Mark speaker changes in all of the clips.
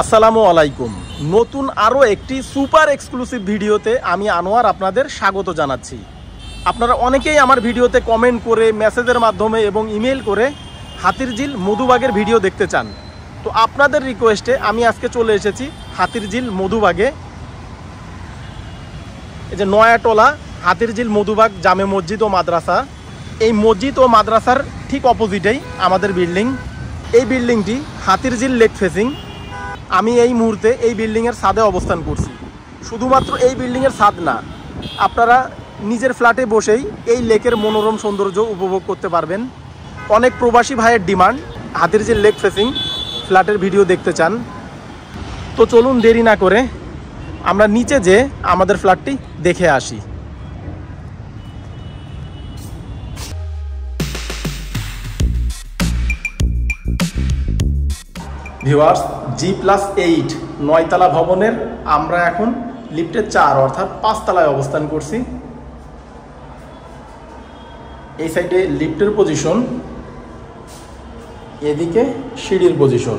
Speaker 1: আসসালামু আলাইকুম। নতুন আরও একটি সুপার এক্সক্লুসিভ ভিডিওতে আমি আনোয়ার আপনাদের স্বাগত জানাচ্ছি। আপনারা অনেকেই আমার ভিডিওতে কমেন্ট করে, মেসেজের মাধ্যমে এবং ইমেল করে হাতিরঝিল মধুবাগের ভিডিও দেখতে চান। তো আপনাদের রিকোয়েস্টে আমি আজকে চলে এসেছি হাতিরঝিল মধুবাগে। এই যে নয়াটোলা হাতিরঝিল মধুবাগ জামে মসজিদ ও মাদ্রাসা, এই মসজিদ ও মাদ্রাসার ঠিক অপোজিটেই আমাদের বিল্ডিং। এই বিল্ডিংটি হাতিরঝিল লেক ফেসিং। আমি এই মুহূর্তে এই বিল্ডিংয়ের ছাদে অবস্থান করছি। শুধুমাত্র এই বিল্ডিংয়ের ছাদ না, আপনারা নিজের ফ্ল্যাটে বসেই এই লেকের মনোরম সৌন্দর্য উপভোগ করতে পারবেন। অনেক প্রবাসী ভাইয়ের ডিমান্ড হাতিরঝিল লেক ফেসিং ফ্ল্যাটের ভিডিও দেখতে চান। তো চলুন দেরি না করে আমরা নিচে যেয়ে আমাদের ফ্ল্যাটটি দেখে আসি। ভিউয়ার্স, G+8 9তলা ভবনের আমরা এখন লিফটের 4 অর্থাৎ 5 তলায় অবস্থান করছি। এই সাইডে লিফটের পজিশন, এদিকে সিঁড়ির পজিশন।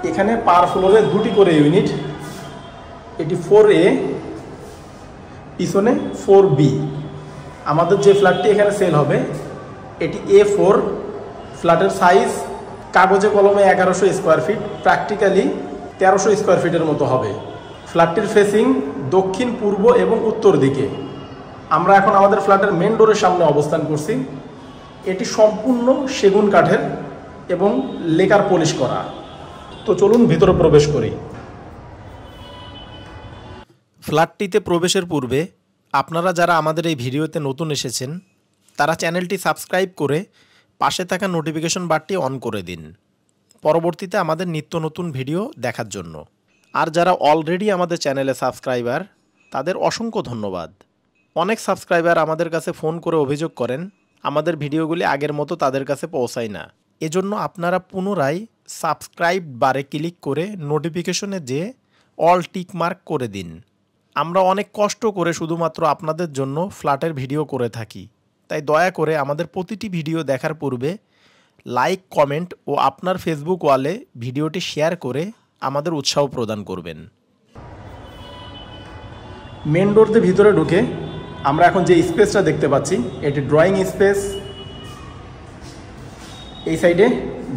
Speaker 1: এখানে পার ফ্লোরে 2টি করে ইউনিট। এটি 4A, পিছনে 4B। আমাদের যে ফ্ল্যাটটি এখানে সেল হবে এটি A4। ফ্ল্যাটের সাইজ কাগজে কলমে 1100 স্কোয়ার ফিট, প্র্যাকটিক্যালি 1300 স্কোয়ার ফিটের মতো হবে। ফ্ল্যাটটির ফেসিং দক্ষিণ, পূর্ব এবং উত্তর দিকে। আমরা এখন আমাদের ফ্ল্যাটের মেন ডোরের সামনে অবস্থান করছি। এটি সম্পূর্ণ সেগুন কাঠের এবং লেকার পলিশ করা। তো চলুন ভিতরে প্রবেশ করি। ফ্ল্যাটটিতে প্রবেশের পূর্বে আপনারা যারা আমাদের এই ভিডিওতে নতুন এসেছেন তারা চ্যানেলটি সাবস্ক্রাইব করে পাশে থাকা নোটিফিকেশন বারটি অন করে দিন, পরবর্তীতে আমাদের নিত্য নতুন ভিডিও দেখার জন্য। আর যারা অলরেডি আমাদের চ্যানেলে সাবস্ক্রাইবার তাদের অসংখ্য ধন্যবাদ। অনেক সাবস্ক্রাইবার আমাদের কাছে ফোন করে অভিযোগ করেন আমাদের ভিডিওগুলি আগের মতো তাদের কাছে পৌঁছায় না। এজন্য আপনারা পুনরায় সাবস্ক্রাইব বারে ক্লিক করে নোটিফিকেশনে যে অল টিক মার্ক করে দিন। আমরা অনেক কষ্ট করে শুধুমাত্র আপনাদের জন্য ফ্ল্যাটের ভিডিও করে থাকি, তাই দয়া করে আমাদের প্রতিটি ভিডিও দেখার পূর্বে লাইক, কমেন্ট ও আপনার ফেসবুক ওয়ালে ভিডিওটি শেয়ার করে আমাদের উৎসাহ প্রদান করবেন। মেন ডোর দিয়ে ভিতরে ঢুকে আমরা এখন যে স্পেসটা দেখতে পাচ্ছি এটি ড্রয়িং স্পেস। এই সাইডে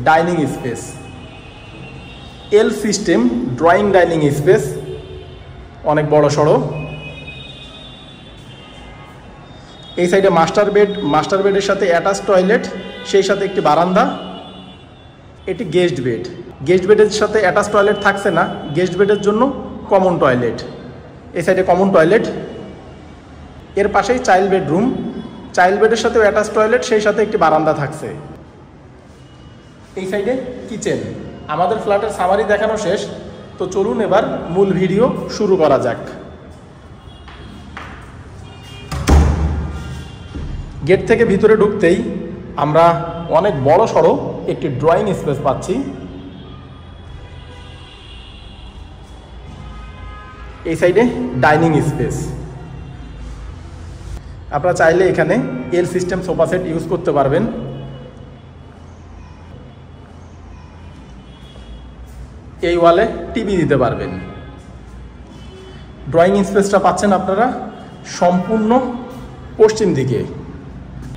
Speaker 1: ডাইনিং স্পেস, এল সিস্টেম ড্রয়িং ডাইনিং স্পেস, অনেক বড় সড়ো। এই সাইডে মাস্টার বেডের সাথে অ্যাটাচ টয়লেট, সেই সাথে একটি বারান্দা। এটি গেস্ট বেডের সাথে অ্যাটাচ টয়লেট থাকছে না, গেস্ট বেডের জন্য কমন টয়লেট। এই সাইডে কমন টয়লেট, এর পাশেই চাইল্ড বেডের সাথেও অ্যাটাচ টয়লেট, সেই সাথে একটি বারান্দা থাকছে। এই সাইডে কিচেন। আমাদের ফ্ল্যাটের সামারি দেখানো শেষ, তো চলুন এবার মূল ভিডিও শুরু করা যাক। গেট থেকে ভিতরে ঢুকতেই আমরা অনেক বড় সড়ো একটি ড্রয়িং স্পেস পাচ্ছি। এই সাইডে ডাইনিং স্পেস। আপনারা চাইলে এখানে এল সিস্টেম সোফা সেট ইউজ করতে পারবেন। এই ওয়ালে টিভি দিতে পারবেন। ড্রয়িং স্পেসটা পাচ্ছেন আপনারা সম্পূর্ণ পশ্চিম দিকে।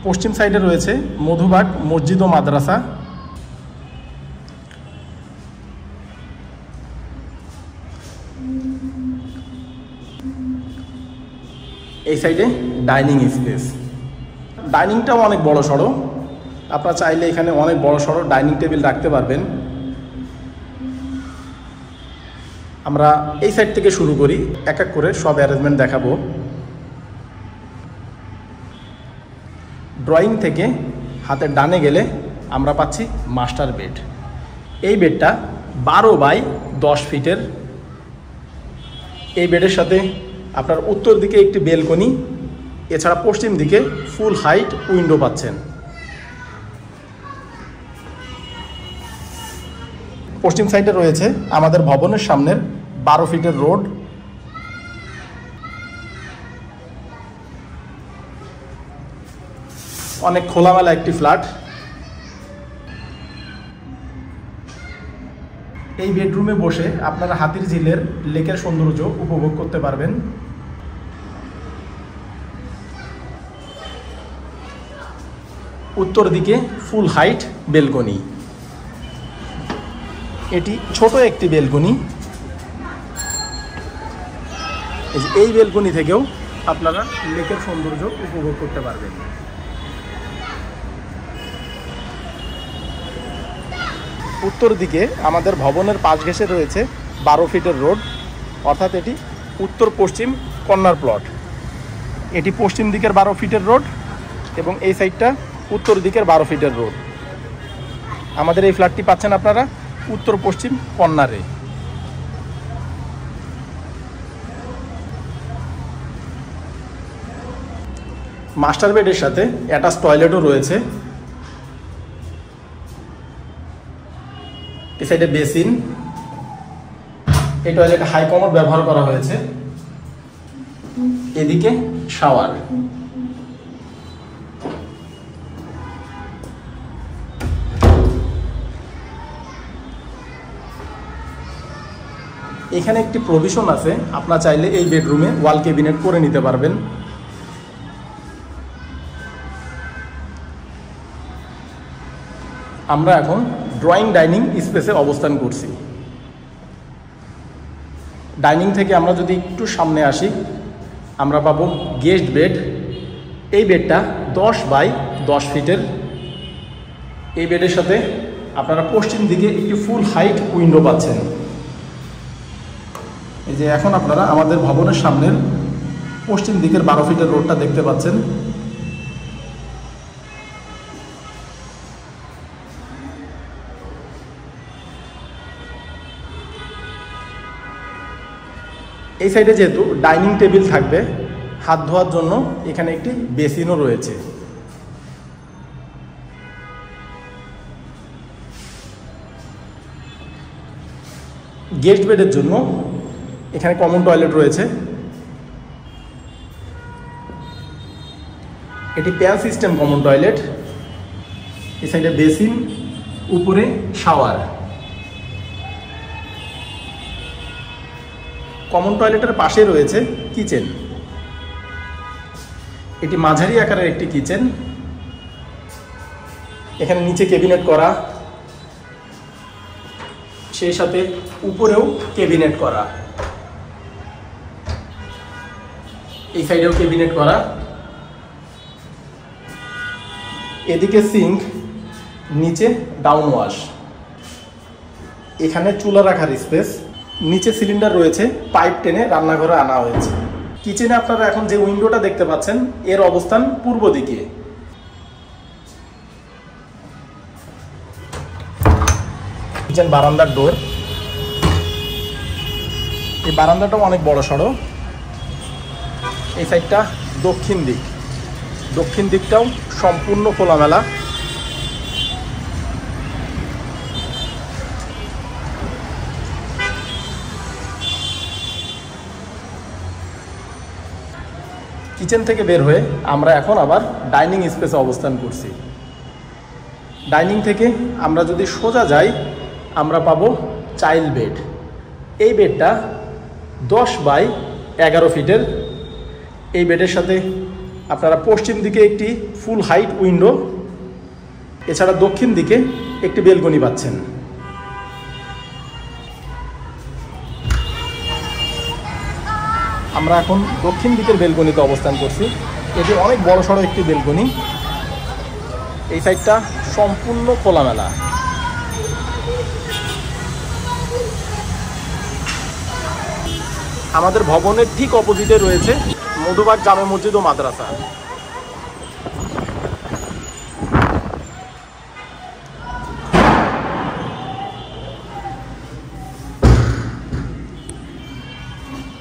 Speaker 1: পশ্চিম সাইডে রয়েছে মধুবাগ মসজিদ ও মাদ্রাসা। এই সাইডে ডাইনিং স্পেস। ডাইনিংটাও অনেক বড় সড়ো, আপনারা চাইলে এখানে অনেক বড় সড়ো ডাইনিং টেবিল রাখতে পারবেন। আমরা এই সাইড থেকে শুরু করি, এক এক করে সব অ্যারেঞ্জমেন্ট দেখাবো। ড্রয়িং থেকে হাতের ডানে গেলে আমরা পাচ্ছি মাস্টার বেড। এই বেডটা 12x10 ফিটের। এই বেডের সাথে আপনার উত্তর দিকে একটি বেলকনি, এছাড়া পশ্চিম দিকে ফুল হাইট উইন্ডো পাচ্ছেন। পশ্চিম সাইডে রয়েছে আমাদের ভবনের সামনের 12 ফিটের রোড। অনেক খোলামেলা একটি ফ্ল্যাট। এই বেডরুমে বসে আপনারা হাতির ঝিলের লেকের সৌন্দর্য উপভোগ করতে পারবেন। উত্তর দিকে ফুল হাইট বেলকনি। এটি ছোট একটি বেলকনি। এই বেলকনি থেকেও আপনারা লেকের সৌন্দর্য উপভোগ করতে পারবেন। উত্তর দিকে আমাদের ভবনের পাশ ঘেঁষে রয়েছে 12 ফিটের রোড, অর্থাৎ এটি উত্তর পশ্চিম কর্নার প্লট। এটি পশ্চিম দিকের 12 ফিটের রোড এবং এই সাইডটা উত্তর দিকের 12 ফিটের রোড। আমাদের এই ফ্ল্যাটটি পাচ্ছেন আপনারা উত্তর পশ্চিম কর্নারে। মাস্টার বেডের সাথে অ্যাটাচ টয়লেটও রয়েছে। এই সাইডে বেসিন, এই টয়লেটে হাই কমোড ব্যবহার করা হয়েছে। এদিকে শাওয়ার। এখানে একটি প্রভিশন আছে, আপনারা চাইলে এই বেডরুমে ওয়াল ক্যাবিনেট করে নিতে পারবেন। আমরা এখন ড্রয়িং ডাইনিং স্পেসে অবস্থান করছি। ডাইনিং থেকে আমরা যদি একটু সামনে আসি, আমরা পাবো গেস্ট বেড। এই বেডটা 10 বাই 10 ফিটের। এই বেডের সাথে আপনারা পশ্চিম দিকে একটি ফুল হাইট উইন্ডো পাচ্ছেন। এই যে এখন আপনারা আমাদের ভবনের সামনের পশ্চিম দিকের 12 ফিটের রোডটা দেখতে পাচ্ছেন। এই সাইডে যেহেতু ডাইনিং টেবিল থাকবে, হাত ধোয়ার জন্য এখানে একটি বেসিনও রয়েছে। গেস্ট বেডের জন্য এখানে কমন টয়লেট রয়েছে। এটি প্যান সিস্টেম কমন টয়লেট। এই সাইডে বেসিন, উপরে শাওয়ার। কমন টয়লেটের পাশে রয়েছে কিচেন। এটি মাঝারি আকারের একটি কিচেন। এখানে নিচে ক্যাবিনেট করা, সেই সাথে উপরেও ক্যাবিনেট করা। এই সাইডেও ক্যাবিনেট করা। এদিকে সিঙ্ক, নিচে ডাউন ওয়াশ। এখানে চুলা রাখার স্পেস। নিচে সিলিন্ডার রয়েছে, পাইপ টেনে রান্নাঘরে আনা হয়েছে। কিচেনে আপনারা এখন যে উইন্ডোটা দেখতে পাচ্ছেন, এর অবস্থান পূর্ব দিকে। কিচেন বারান্দার ডোর। এই বারান্দাটাও অনেক বড় সড়ো। এই সাইডটা দক্ষিণ দিক। দক্ষিণ দিকটাও সম্পূর্ণ খোলামেলা। কিচেন থেকে বের হয়ে আমরা এখন আবার ডাইনিং স্পেসে অবস্থান করছি। ডাইনিং থেকে আমরা যদি সোজা যাই, আমরা পাবো চাইল্ড বেড। এই বেডটা 10 বাই 11 ফিটের। এই বেডের সাথে আপনারা পশ্চিম দিকে একটি ফুল হাইট উইন্ডো, এছাড়া দক্ষিণ দিকে একটি বেলকনি পাচ্ছেন। আমরা এখন দক্ষিণ দিকের বেলকনিতে অবস্থান করছি। এটি অনেক বড় সড়ো একটি বেলকনি। এই সাইডটা সম্পূর্ণ খোলামেলা। আমাদের ভবনের ঠিক অপোজিটে রয়েছে মধুবাগ জামে মসজিদ ও মাদ্রাসা।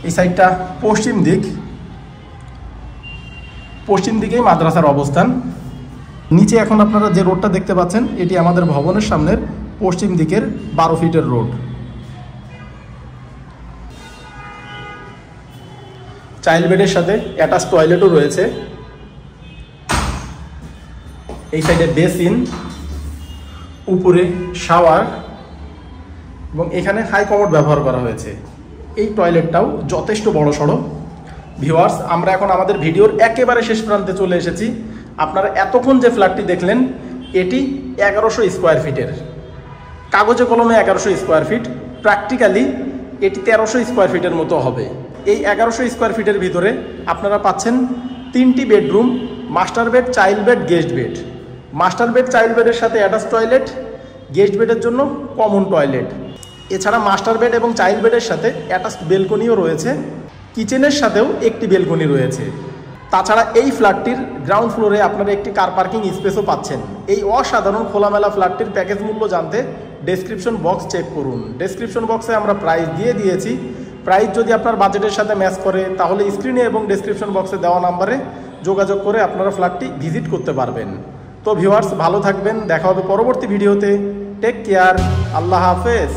Speaker 1: এই সাইডটা পশ্চিম দিক। পশ্চিম দিকেই মাদ্রাসার অবস্থান। নিচে এখন আপনারা যে রোডটা দেখতে পাচ্ছেন, এটি আমাদের ভবনের সামনের পশ্চিম দিকের 12 ফিটের রোড। চাইল্ড বেডের সাথে অ্যাটাচ টয়লেটও রয়েছে। এই সাইডে বেসিন, উপরে শাওয়ার। এবং এখানে হাই কমোড ব্যবহার করা হয়েছে। এই টয়লেটটাও যথেষ্ট বড় সড়ো। ভিউয়ার্স, আমরা এখন আমাদের ভিডিওর একেবারে শেষ প্রান্তে চলে এসেছি। আপনারা এতক্ষণ যে ফ্ল্যাটটি দেখলেন এটি 1100 স্কোয়ার ফিটের। কাগজে কলমে 1100 স্কোয়ার ফিট, প্র্যাকটিক্যালি এটি 1300 স্কোয়ার ফিটের মতো হবে। এই 1100 স্কোয়ার ফিটের ভিতরে আপনারা পাচ্ছেন 3টি bedroom, master bed, child bed, guest bed. Master bed child বেডের সাথে অ্যাটাচ টয়লেট, গেস্ট বেডের জন্য কমন টয়লেট। এছাড়া মাস্টার বেড এবং চাইল্ড বেডের সাথে অ্যাটাচ বেলকনিও রয়েছে, কিচেনের সাথেও একটি বেলকনি রয়েছে। তাছাড়া এই ফ্ল্যাটটির গ্রাউন্ড ফ্লোরে আপনারা একটি কার পার্কিং স্পেসও পাচ্ছেন। এই অসাধারণ খোলামেলা ফ্ল্যাটটির প্যাকেজ মূল্য জানতে ডেসক্রিপশন বক্স চেক করুন। ডেসক্রিপশন বক্সে আমরা প্রাইস দিয়ে দিয়েছি। প্রাইস যদি আপনার বাজেটের সাথে ম্যাচ করে তাহলে স্ক্রিনে এবং ডেসক্রিপশন বক্সে দেওয়া নাম্বারে যোগাযোগ করে আপনারা ফ্ল্যাটটি ভিজিট করতে পারবেন। তো ভিউয়ার্স, ভালো থাকবেন, দেখা হবে পরবর্তী ভিডিওতে। টেক কেয়ার, আল্লাহ হাফেজ।